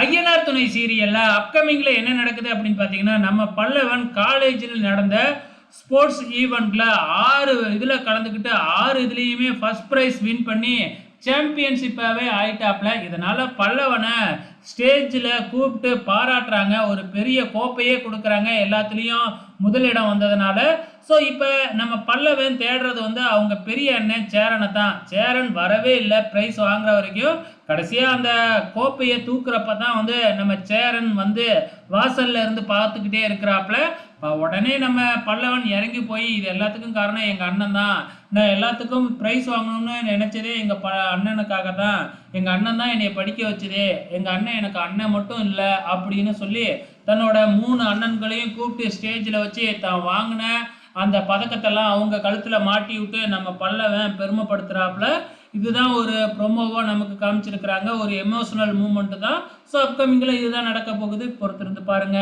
ஐயனார் துணை சீரியல்ல அப்கமிங்ல என்ன நடக்குது அப்படின்னு பார்த்தீங்கன்னா, நம்ம பல்லவன் காலேஜில் நடந்த ஸ்போர்ட்ஸ் ஈவெண்ட்ல 6 இதுல கலந்துக்கிட்டு 6 இதுலயுமே ஃபர்ஸ்ட் பிரைஸ் வின் பண்ணி சாம்பியன்ஷிப்பாவே ஆயிட்டாப்ல. இதனால பல்லவன ஸ்டேஜ்ல கூப்பிட்டு பாராட்டுறாங்க. ஒரு பெரிய கோப்பையே குடுக்குறாங்க. எல்லாத்துலயும் முதலிடம் வந்ததுனால. ஸோ இப்ப நம்ம பல்லவன் தேடுறது வந்து அவங்க பெரிய அண்ணன் சேரன தான். சேரன் வரவே இல்ல பிரைஸ் வாங்குற வரைக்கும். கடைசியா அந்த கோப்பைய தூக்குறப்ப தான் வந்து நம்ம சேரன் வந்து வாசல்ல இருந்து பார்த்துக்கிட்டே இருக்கிறாப்ல. உடனே நம்ம பல்லவன் இறங்கி போய் இது எல்லாத்துக்கும் காரணம் எங்க அண்ணன் தான். நான் எல்லாத்துக்கும் பிரைஸ் வாங்கணும்னு நினைச்சதே எங்க அண்ணனுக்காக தான். எங்க அண்ணன் தான் என்னை படிக்க வச்சதே. எங்க அண்ணன் எனக்கு அண்ணன் மட்டும் இல்லை அப்படின்னு சொல்லி தன்னோட 3 அண்ணன்களையும் கூப்பிட்டு ஸ்டேஜில் வச்சு தான் வாங்கின அந்த பதக்கத்தெல்லாம் அவங்க கழுத்துல மாட்டி விட்டு நம்ம பல்லவன் பெருமைப்படுத்துறாப்புல. இதுதான் ஒரு ப்ரொமோவா நமக்கு காமிச்சிருக்கிறாங்க. ஒரு எமோஷனல் மூமெண்ட் தான். ஸோ அப்கமிங்ல இதுதான் நடக்க போகுது. பொறுத்திருந்து பாருங்க.